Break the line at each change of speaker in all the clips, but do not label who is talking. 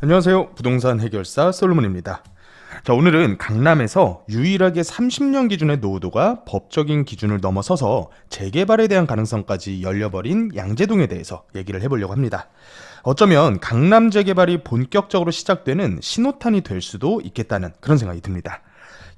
안녕하세요. 부동산 해결사 솔로몬입니다. 자, 오늘은 강남에서 유일하게 30년 기준의 노후도가 법적인 기준을 넘어서서 재개발에 대한 가능성까지 열려버린 양재동에 대해서 얘기를 해보려고 합니다. 어쩌면 강남 재개발이 본격적으로 시작되는 신호탄이 될 수도 있겠다는 그런 생각이 듭니다.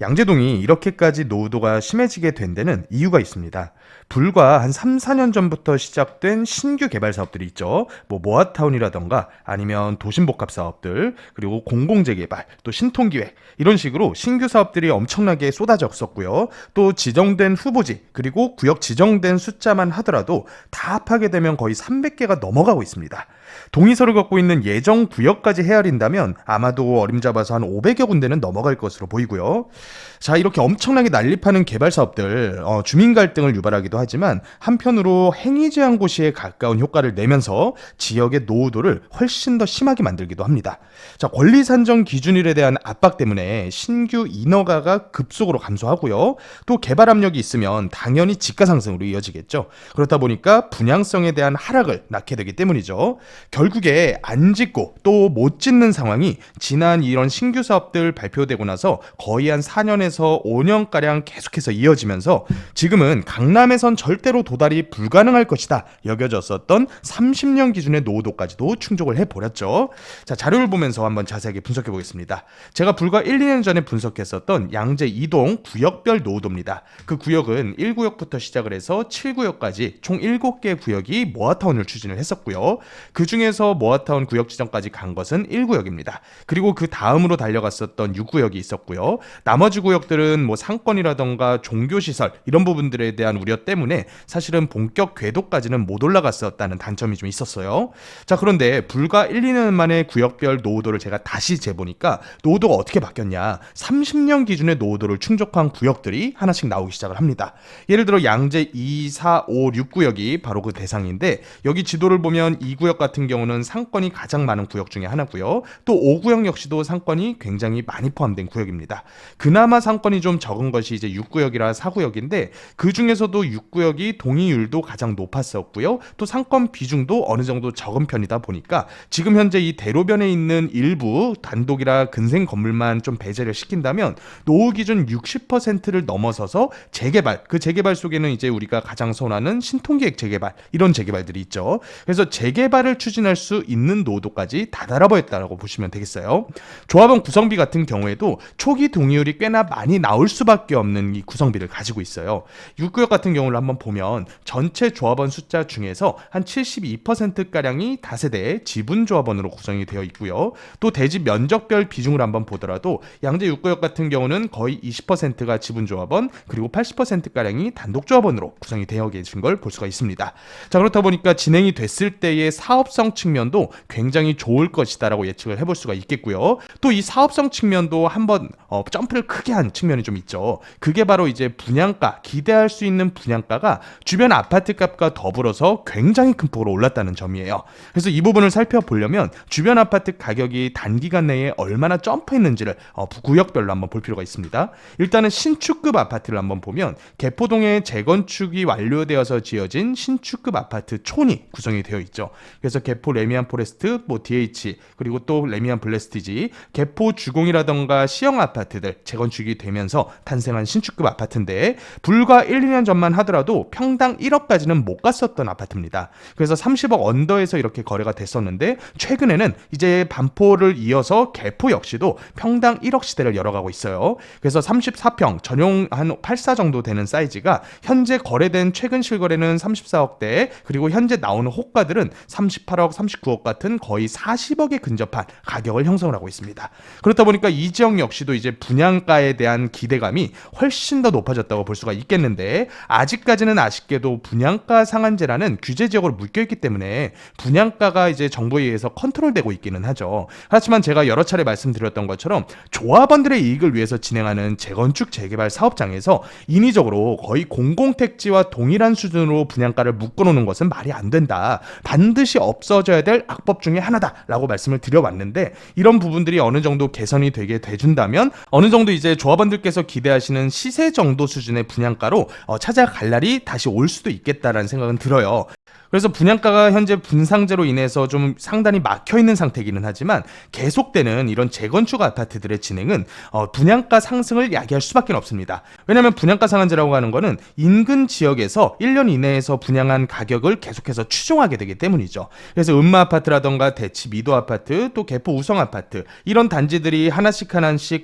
양재동이 이렇게까지 노후도가 심해지게 된 데는 이유가 있습니다. 불과 한 3, 4년 전부터 시작된 신규 개발 사업들이 있죠. 모아타운이라던가 아니면 도심복합 사업들, 그리고 공공재개발, 또 신통기획 이런 식으로 신규 사업들이 엄청나게 쏟아졌었고요. 또 지정된 후보지, 그리고 구역 지정된 숫자만 하더라도 다 합하게 되면 거의 300개가 넘어가고 있습니다. 동의서를 갖고 있는 예정 구역까지 헤아린다면 아마도 어림잡아서 한 500여 군데는 넘어갈 것으로 보이고요. 자, 이렇게 엄청나게 난립하는 개발 사업들, 주민 갈등을 유발하기도 하지만 한편으로 행위 제한 고시에 가까운 효과를 내면서 지역의 노후도를 훨씬 더 심하게 만들기도 합니다. 자, 권리 산정 기준일에 대한 압박 때문에 신규 인허가가 급속으로 감소하고요. 또 개발 압력이 있으면 당연히 지가 상승으로 이어지겠죠. 그렇다 보니까 분양성에 대한 하락을 낳게 되기 때문이죠. 결국에 안 짓고 또 못 짓는 상황이 지난 이런 신규 사업들 발표되고 나서 거의 한 4년에서 5년가량 계속해서 이어지면서 지금은 강남에선 절대로 도달이 불가능할 것이다 여겨졌었던 30년 기준의 노후도까지도 충족을 해버렸죠. 자, 자료를 보면서 한번 자세하게 분석해 보겠습니다. 제가 불과 1, 2년 전에 분석했었던 양재 2동 구역별 노후도입니다. 그 구역은 1구역부터 시작을 해서 7구역까지 총 7개 구역이 모아타운을 추진을 했었고요. 그 중에서 모아타운 구역 지정까지 간 것은 1구역입니다. 그리고 그 다음으로 달려갔었던 6구역이 있었고요. 나머지 구역들은 상권이라던가 종교시설 이런 부분들에 대한 우려 때문에 사실은 본격 궤도까지는 못 올라갔었다는 단점이 좀 있었어요. 자, 그런데 불과 1, 2년 만에 구역별 노후도를 제가 다시 재보니까 노후도가 어떻게 바뀌었냐. 30년 기준의 노후도를 충족한 구역들이 하나씩 나오기 시작을 합니다. 예를 들어 양재 2, 4, 5, 6구역이 바로 그 대상인데 여기 지도를 보면 2구역 같은 경우는 상권이 가장 많은 구역 중에 하나고요. 또 5구역 역시도 상권이 굉장히 많이 포함된 구역입니다. 그나마 상권이 좀 적은 것이 이제 6구역이라 4구역인데 그 중에서도 6구역이 동의율도 가장 높았었고요. 또 상권 비중도 어느 정도 적은 편이다 보니까 지금 현재 이 대로변에 있는 일부 단독이라 근생 건물만 좀 배제를 시킨다면 노후 기준 60%를 넘어서서 재개발, 그 재개발 속에는 이제 우리가 가장 선호하는 신통기획 재개발 이런 재개발들이 있죠. 그래서 재개발을 추진할 수 있는 노후도까지 다다라버렸다고 보시면 되겠어요. 조합원 구성비 같은 경우에도 초기 동의율이 꽤나 많이 나올 수밖에 없는 이 구성비를 가지고 있어요. 6구역 같은 경우를 한번 보면 전체 조합원 숫자 중에서 한 72%가량이 다세대 지분조합원으로 구성이 되어 있고요. 또 대지 면적별 비중을 한번 보더라도 양재 6구역 같은 경우는 거의 20%가 지분조합원, 그리고 80%가량이 단독조합원으로 구성이 되어 계신 걸 볼 수가 있습니다. 자, 그렇다 보니까 진행이 됐을 때의 사업성 측면도 굉장히 좋을 것이다라고 예측을 해볼 수가 있겠고요. 또 이 사업성 측면도 한번 점프를 크게 한 측면이 좀 있죠. 그게 바로 이제 분양가, 기대할 수 있는 분양가가 주변 아파트 값과 더불어서 굉장히 큰 폭으로 올랐다는 점이에요. 그래서 이 부분을 살펴보려면 주변 아파트 가격이 단기간 내에 얼마나 점프했는지를 구역별로 한번 볼 필요가 있습니다. 일단은 신축급 아파트를 한번 보면 개포동에 재건축이 완료되어서 지어진 신축급 아파트 촌이 구성이 되어 있죠. 그래서 개포 레미안 포레스트, DH, 그리고 또 레미안 블레스티지, 개포 주공이라던가 시형 아파트들 재건축이 되면서 탄생한 신축급 아파트인데 불과 1, 2년 전만 하더라도 평당 1억까지는 못 갔었던 아파트입니다. 그래서 30억 언더에서 이렇게 거래가 됐었는데 최근에는 이제 반포를 이어서 개포 역시도 평당 1억 시대를 열어가고 있어요. 그래서 34평 전용 한 84 정도 되는 사이즈가 현재 거래된 최근 실거래는 34억대, 그리고 현재 나오는 호가들은 38억, 39억 같은 거의 40억에 근접한 가격을 형성을 하고 있습니다. 그렇다 보니까 이 지역 역시도 이제 분양가에 대한 기대감이 훨씬 더 높아졌다고 볼 수가 있겠는데 아직까지는 아쉽게도 분양가 상한제라는 규제 지역으로 묶여있기 때문에 분양가가 이제 정부에 의해서 컨트롤되고 있기는 하죠. 하지만 제가 여러 차례 말씀드렸던 것처럼 조합원들의 이익을 위해서 진행하는 재건축 재개발 사업장에서 인위적으로 거의 공공택지와 동일한 수준으로 분양가를 묶어놓는 것은 말이 안 된다. 반드시 없어져야 될 악법 중에 하나다라고 말씀을 드려왔는데 이런 부분들이 어느 정도 개선이 되게 돼준다면 어느 정도 이제 조합원들께서 기대하시는 시세 정도 수준의 분양가로 찾아갈 날이 다시 올 수도 있겠다라는 생각은 들어요. 그래서 분양가가 현재 분상제로 인해서 좀 상당히 막혀있는 상태이기는 하지만 계속되는 이런 재건축 아파트들의 진행은 분양가 상승을 야기할 수밖에 없습니다. 왜냐하면 분양가 상한제라고 하는 거는 인근 지역에서 1년 이내에서 분양한 가격을 계속해서 추종하게 되기 때문이죠. 그래서 음마아파트라던가 대치 미도아파트 또 개포 우성아파트 이런 단지들이 하나씩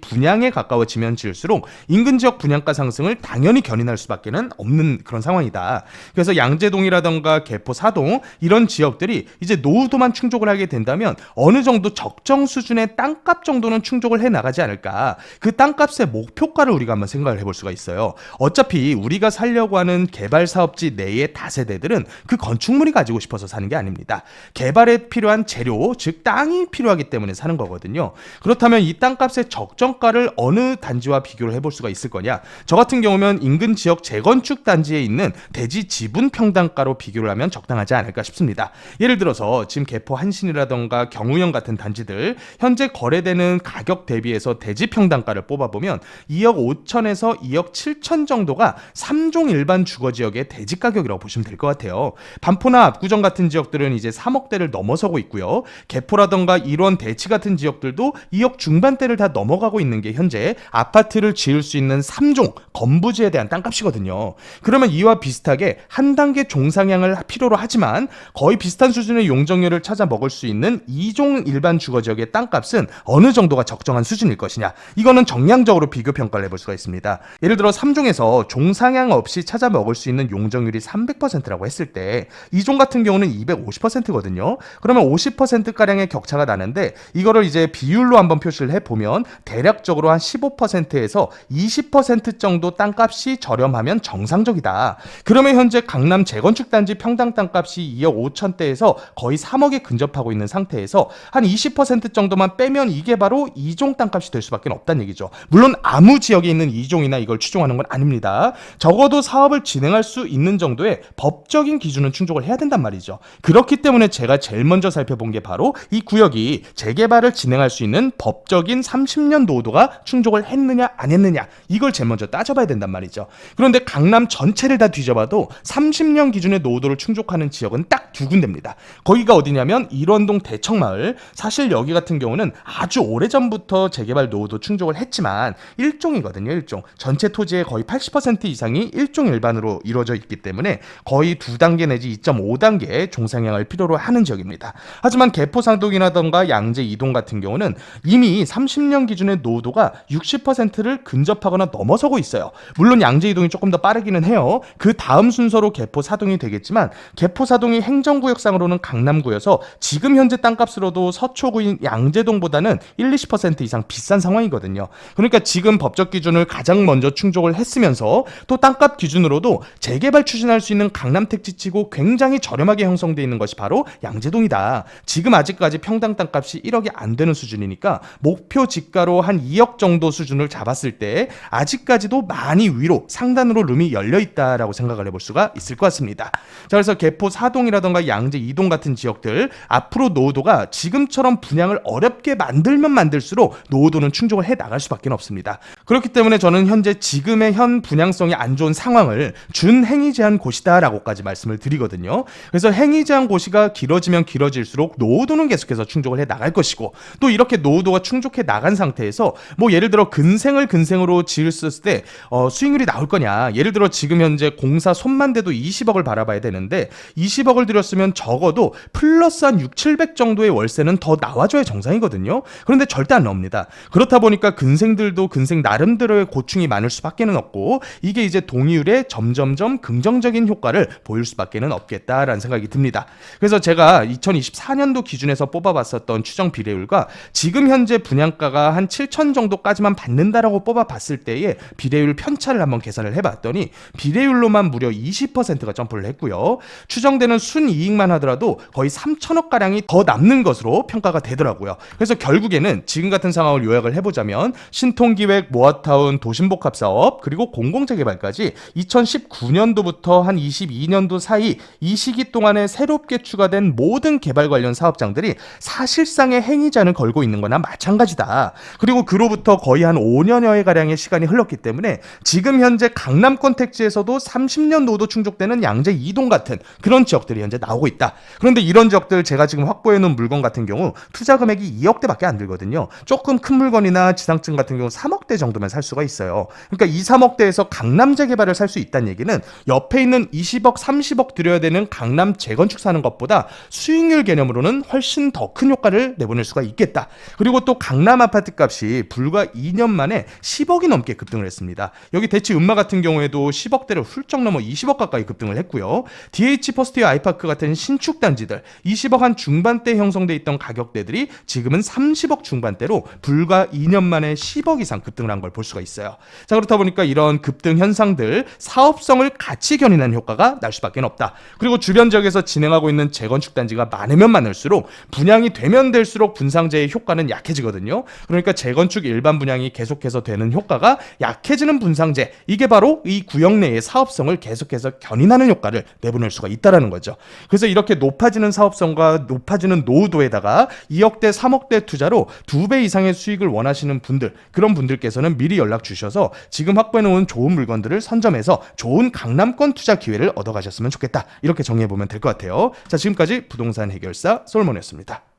분양에 가까워지면 질수록 인근 지역 분양가 상승을 당연히 견인할 수밖에 없는 그런 상황이다. 그래서 양재동이라던가 개포 사동 이런 지역들이 이제 노후도만 충족을 하게 된다면 어느 정도 적정 수준의 땅값 정도는 충족을 해 나가지 않을까. 그 땅값의 목표가를 우리가 한번 생각을 해볼 수가 있어요. 어차피 우리가 살려고 하는 개발 사업지 내의 다세대들은 그 건축물이 가지고 싶어서 사는 게 아닙니다. 개발에 필요한 재료, 즉 땅이 필요하기 때문에 사는 거거든요. 그렇다면 이 땅값의 적정가를 어느 단지와 비교를 해볼 수가 있을 거냐? 저 같은 경우면 인근 지역 재건축 단지에 있는 대지 지분 평당가로 비교를 하면 적당하지 않을까 싶습니다. 예를 들어서 지금 개포 한신이라던가 경우형 같은 단지들 현재 거래되는 가격 대비해서 대지 평당가를 뽑아보면 2억 5천에서 2억 7천 정도가 3종 일반 주거지역의 대지 가격이라고 보시면 될 것 같아요. 반포나 압구정 같은 지역들은 이제 3억대를 넘어서고 있고요. 개포라던가 일원 대치 같은 지역들도 2억 중반대를 다 넘어가고 있는 게 현재 아파트를 지을 수 있는 3종 건부지에 대한 땅값이거든요. 그러면 이와 비슷하게 한 단계 종상향을 필요로 하지만 거의 비슷한 수준의 용적률을 찾아 먹을 수 있는 2종 일반 주거지역의 땅값은 어느 정도가 적정한 수준일 것이냐, 이거는 정량적으로 비교 평가를 해볼 수가 있습니다. 예를 들어 3종에서 종상향 없이 찾아 먹을 수 있는 용적률이 300%라고 했을 때 2종 같은 경우는 250%거든요. 그러면 50%가량의 격차가 나는데 이거를 이제 비율로 한번 표시를 해보면 대략적으로 한 15%에서 20% 정도 땅값이 저렴하면 정상적이다. 그러면 현재 강남 재건축 단지 평당 땅값이 2억 5천대에서 거의 3억에 근접하고 있는 상태에서 한 20% 정도만 빼면 이게 바로 2종 땅값이 될 수밖에 없다는 얘기죠. 물론 아무 지역에 있는 2종이나 이걸 추종하는 건 아닙니다. 적어도 사업을 진행할 수 있는 정도의 법적인 기준은 충족을 해야 된단 말이죠. 그렇기 때문에 제가 제일 먼저 살펴본 게 바로 이 구역이 재개발을 진행할 수 있는 법적인 30년 노후도가 충족을 했느냐 안 했느냐, 이걸 제일 먼저 따져봐야 된단 말이죠. 그런데 강남 전체를 다 뒤져봐도 30년 기준의 노후도를 충족하는 지역은 딱 두 군데입니다. 거기가 어디냐면 일원동 대청마을. 사실 여기 같은 경우는 아주 오래전부터 재개발 노후도 충족을 했지만 1종이거든요. 1종. 전체 토지의 거의 80% 이상이 1종 일반으로 이루어져 있기 때문에 거의 2단계 내지 2.5단계 종상향을 필요로 하는 지역입니다. 하지만 개포상동이라던가 양재 이동 같은 경우는 이미 30년 기준의 노후도가 60%를 근접하거나 넘어서고 있어요. 물론 양재 이동이 조금 더 빠르기는 해요. 그 다음 순서로 개포 사동이 되겠지만 개포 사동이 행정구역상으로는 강남구여서 지금 현재 땅값으로도 서초구인 양재동보다는 1-20% 이상 비싼 상황이거든요. 그러니까 지금 법적 기준을 가장 먼저 충족을 했으면서 또 땅값 기준으로도 재개발 추진할 수 있는 강남 택지치고 굉장히 저렴하게 형성되어 있는 것이 바로 양재동이다. 지금 아직까지 평당 땅값이 1억이 안 되는 수준이니까 목표 지가로 한 2억 정도 수준을 잡았을 때 아직까지도 많이 위로 상단으로 룸이 열려 있다라고 생각을 해볼 수가 있을 것 같습니다. 자, 그래서 개포 사동이라던가 양재 이동 같은 지역들 앞으로 노후도가 지금처럼 분양을 어렵게 만들면 만들수록 노후도는 충족을 해 나갈 수밖에 없습니다. 그렇기 때문에 저는 현재 지금의 현 분양성이 안 좋은 상황을 준행위 제한 고시다라고까지 말씀을 드리거든요. 그래서 행위 제한 고시가 길어지면 길어질수록 노후도는 계속해서 충족을 해 나갈 것이고, 또 이렇게 노후도가 충족해 나간 상태에서 뭐 예를 들어 근생으로 지었을 때 수익률이 나올 거냐, 예를 들어 지금 현재 공사 손만 대도 20억을 바라봐야 되는데 20억을 들였으면 적어도 플러스 한 6,700 정도의 월세는 더 나와줘야 정상이거든요. 그런데 절대 안 나옵니다. 그렇다 보니까 근생들도 근생 나름대로의 고충이 많을 수밖에 없고, 이게 이제 동의율에 점점점 긍정적인 효과를 보일 수밖에 없겠다라는 생각이 듭니다. 그래서 제가 2024년도 기준에서 뽑아봤었던 추정 비례율과 지금 현재 분양가가 한 7천 정도까지만 받는다라고 뽑아봤을 때의 비례율 편차를 한번 계산을 해봤더니 비례율로만 무려 20%가 점프를 했고요. 추정되는 순이익만 하더라도 거의 3천억가량이 더 남는 것으로 평가가 되더라고요. 그래서 결국에는 지금 같은 상황을 요약을 해보자면 신통기획, 모아타운, 도심복합사업, 그리고 공공재개발까지 2019년도부터 한 22년도 사이 이 시기 동안에 새롭게 추가된 모든 개발 관련 사업장들이 사실상의 행위자는 걸고 있는 거나 마찬가지다. 그리고 그로부터 거의 한 5년여의 가량의 시간이 흘렀기 때문에 지금 현재 강남권 택지에서도 30년 노후도 충족되는 양재 이동 같은 같은 그런 지역들이 현재 나오고 있다. 그런데 이런 지역들 제가 지금 확보해 놓은 물건 같은 경우 투자 금액이 2억대밖에 안 들거든요. 조금 큰 물건이나 지상층 같은 경우 3억대 정도면 살 수가 있어요. 그러니까 2, 3억대에서 강남 재개발을 살 수 있다는 얘기는 옆에 있는 20억, 30억 들여야 되는 강남 재건축 사는 것보다 수익률 개념으로는 훨씬 더 큰 효과를 내보낼 수가 있겠다. 그리고 또 강남 아파트 값이 불과 2년 만에 10억이 넘게 급등을 했습니다. 여기 대치 음마 같은 경우에도 10억대를 훌쩍 넘어 20억 가까이 급등을 했고요. DH 퍼스트웨어 아이파크 같은 신축 단지들 20억 한 중반대 형성돼 있던 가격대들이 지금은 30억 중반대로 불과 2년 만에 10억 이상 급등을 한 걸 볼 수가 있어요. 자, 그렇다 보니까 이런 급등 현상들 사업성을 같이 견인하는 효과가 날 수밖에 없다. 그리고 주변 지역에서 진행하고 있는 재건축 단지가 많으면 많을수록 분양이 되면 될수록 분상제의 효과는 약해지거든요. 그러니까 재건축 일반 분양이 계속해서 되는 효과가 약해지는 분상제, 이게 바로 이 구역 내의 사업성을 계속해서 견인하는 효과를 내보낼 수가 있다는 거죠. 그래서 이렇게 높아지는 사업성과 높아지는 노후도에다가 2억대, 3억대 투자로 2배 이상의 수익을 원하시는 분들, 그런 분들께서는 미리 연락 주셔서 지금 확보해놓은 좋은 물건들을 선점해서 좋은 강남권 투자 기회를 얻어가셨으면 좋겠다. 이렇게 정리해보면 될 것 같아요. 자, 지금까지 부동산 해결사 솔몬이었습니다.